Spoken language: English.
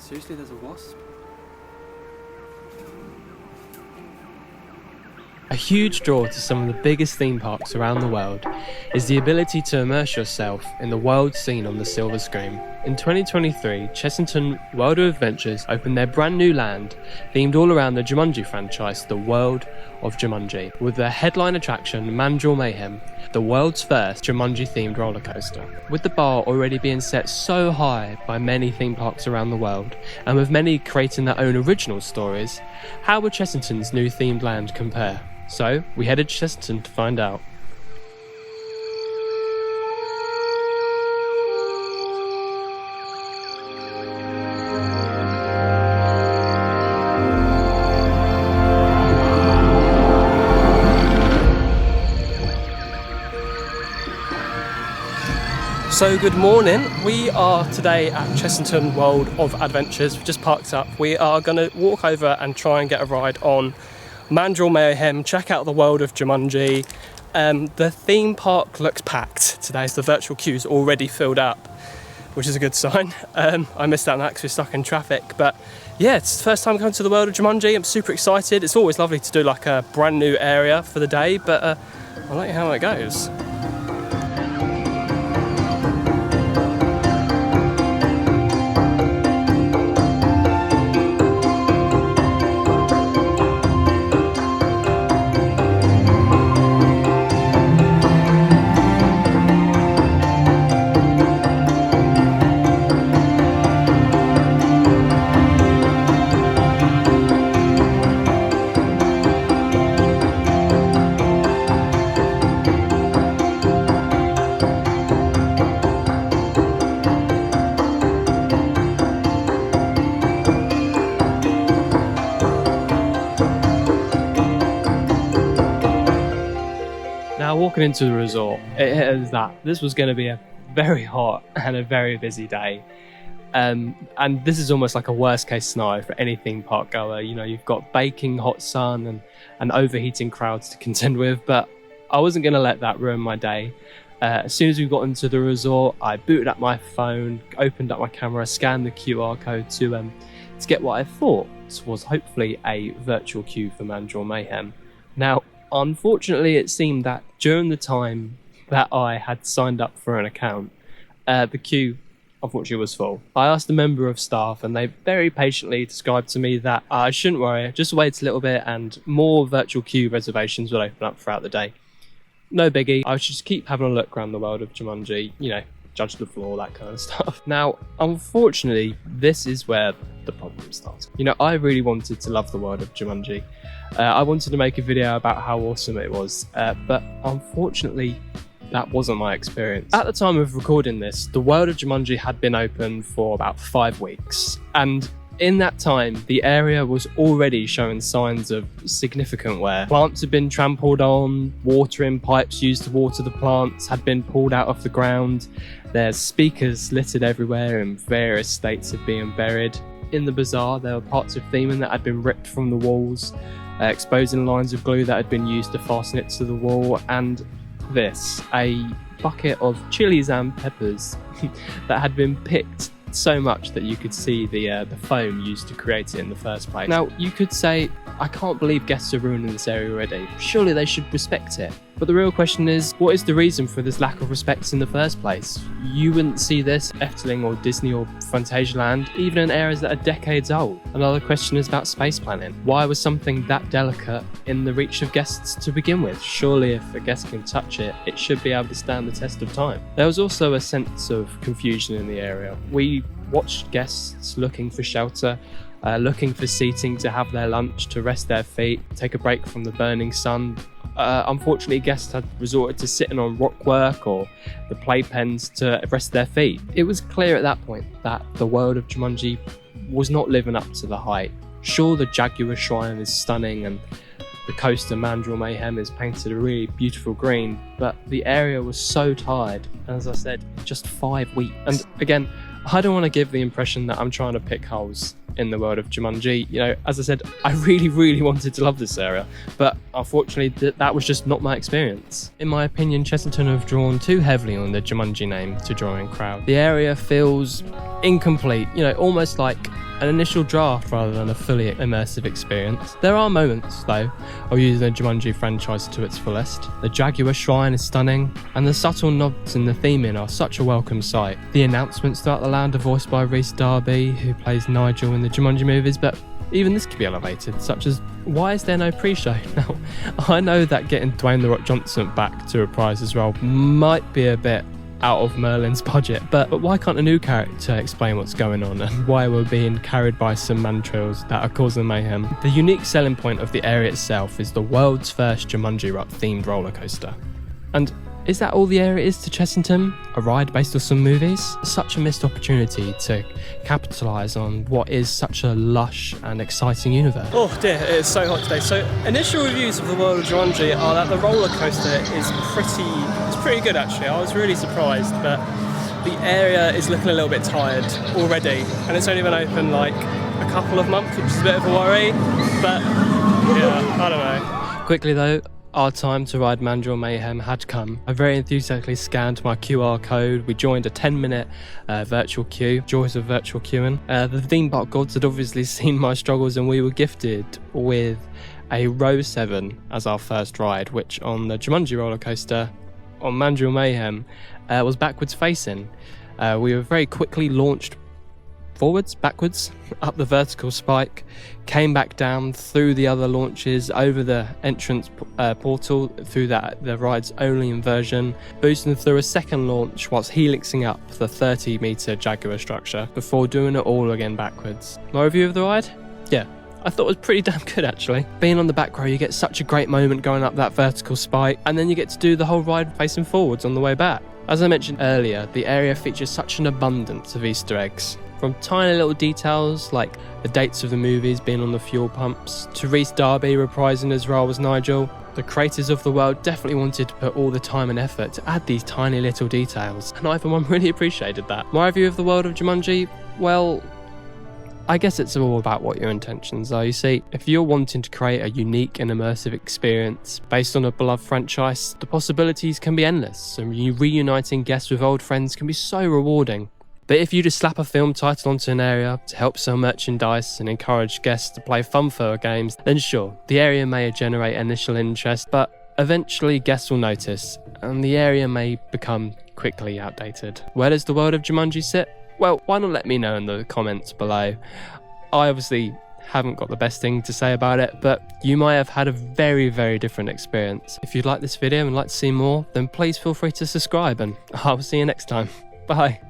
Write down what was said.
Seriously, there's a wasp? A huge draw to some of the biggest theme parks around the world is the ability to immerse yourself in the world seen on the silver screen. In 2023, Chessington World of Adventures opened their brand new land, themed all around the Jumanji franchise, the World of Jumanji, with their headline attraction, Mandrill Mayhem, the world's first Jumanji-themed roller coaster. With the bar already being set so high by many theme parks around the world, and with many creating their own original stories, how would Chessington's new themed land compare? So, we headed to Chessington to find out. So good morning, we are today at Chessington World of Adventures. We've just parked up. We are going to walk over and try and get a ride on Mandrill Mayhem, check out the World of Jumanji. The theme park looks packed today, so the virtual queue's already filled up, which is a good sign. I missed out on that because we're stuck in traffic, but yeah, it's the first time coming to the World of Jumanji. I'm super excited. It's always lovely to do like a brand new area for the day, but I'll let you know how it goes. Now walking into the resort, it hit us that this was going to be a very hot and a very busy day. And this is almost like a worst case scenario for any theme park goer. You know, you've got baking hot sun and overheating crowds to contend with, but I wasn't going to let that ruin my day. As soon as we got into the resort, I booted up my phone, opened up my camera, scanned the QR code to get what I thought was hopefully a virtual queue for Mandrill Mayhem. Now, unfortunately, it seemed that during the time that I had signed up for an account, the queue unfortunately was full. I asked a member of staff and they very patiently described to me that I shouldn't worry, just wait a little bit and more virtual queue reservations will open up throughout the day. No biggie, I should just keep having a look around the World of Jumanji, you know, judge the floor, that kind of stuff. Now, unfortunately, this is where the problem starts. You know, I really wanted to love the World of Jumanji. I wanted to make a video about how awesome it was, but unfortunately, that wasn't my experience. At the time of recording this, the World of Jumanji had been open for about 5 weeks, and in that time, the area was already showing signs of significant wear. Plants had been trampled on, watering pipes used to water the plants had been pulled out of the ground, there's speakers littered everywhere in various states of being buried. In the bazaar, there were parts of theming that had been ripped from the walls, exposing lines of glue that had been used to fasten it to the wall, and this, a bucket of chilies and peppers that had been picked so much that you could see the foam used to create it in the first place. Now, you could say, I can't believe guests are ruining this area already. Surely they should respect it. But the real question is, what is the reason for this lack of respect in the first place? You wouldn't see this at Efteling or Disney or Phantasialand, even in areas that are decades old. Another question is about space planning. Why was something that delicate in the reach of guests to begin with? Surely if a guest can touch it, it should be able to stand the test of time. There was also a sense of confusion in the area. We watched guests looking for shelter, looking for seating to have their lunch, to rest their feet, take a break from the burning sun. Unfortunately, guests had resorted to sitting on rockwork or the playpens to rest their feet. It was clear at that point that the World of Jumanji was not living up to the hype. Sure, the Jaguar Shrine is stunning and the coaster Mandrill Mayhem is painted a really beautiful green, but the area was so tired, and as I said, just 5 weeks. And again, I don't want to give the impression that I'm trying to pick holes in the World of Jumanji. You know, as I said, I really wanted to love this area, but unfortunately that was just not my experience. In my opinion, Chessington have drawn too heavily on the Jumanji name to draw in crowd. The area feels incomplete, you know, almost like an initial draft rather than a fully immersive experience. There are moments, though, of using the Jumanji franchise to its fullest. The Jaguar Shrine is stunning, and the subtle nods in the theming are such a welcome sight. The announcements throughout the land are voiced by Rhys Darby, who plays Nigel in the Jumanji movies, but even this could be elevated, such as, why is there no pre-show? Now, I know that getting Dwayne "The Rock" Johnson back to reprise his role might be a bit out of Merlin's budget, but why can't a new character explain what's going on and why we're being carried by some mandrills that are causing mayhem? The unique selling point of the area itself is the world's first Jumanji-themed roller coaster. And is that all the area is to Chessington? A ride based on some movies? Such a missed opportunity to capitalise on what is such a lush and exciting universe. Oh dear, it is so hot today. So initial reviews of the World of Jumanji are that the roller coaster is pretty good actually. I was really surprised, but the area is looking a little bit tired already, and it's only been open like a couple of months, which is a bit of a worry, but yeah, I don't know. Quickly though, our time to ride Mandrill Mayhem had come. I very enthusiastically scanned my QR code. We joined a 10-minute virtual queue. Joys of virtual queuing. The theme park gods had obviously seen my struggles, and we were gifted with a row 7 as our first ride, which on the Jumanji roller coaster on Mandrill Mayhem was backwards facing. We were very quickly launched backwards, up the vertical spike, came back down through the other launches, over the entrance portal, through the ride's only inversion, boosting through a second launch whilst helixing up the 30-metre Jaguar structure before doing it all again backwards. My review of the ride? Yeah, I thought it was pretty damn good actually. Being on the back row, you get such a great moment going up that vertical spike, and then you get to do the whole ride facing forwards on the way back. As I mentioned earlier, the area features such an abundance of Easter eggs. From tiny little details like the dates of the movies being on the fuel pumps, to Rhys Darby reprising his role as Nigel. The creators of the world definitely wanted to put all the time and effort to add these tiny little details, and I for one really appreciated that. My review of the World of Jumanji, well, I guess it's all about what your intentions are. You see, if you're wanting to create a unique and immersive experience based on a beloved franchise, the possibilities can be endless, and reuniting guests with old friends can be so rewarding. But if you just slap a film title onto an area to help sell merchandise and encourage guests to play fun-filled games, then sure, the area may generate initial interest, but eventually guests will notice, and the area may become quickly outdated. Where does the World of Jumanji sit? Well, why not let me know in the comments below? I obviously haven't got the best thing to say about it, but you might have had a very, very different experience. If you'd like this video and like to see more, then please feel free to subscribe, and I'll see you next time. Bye.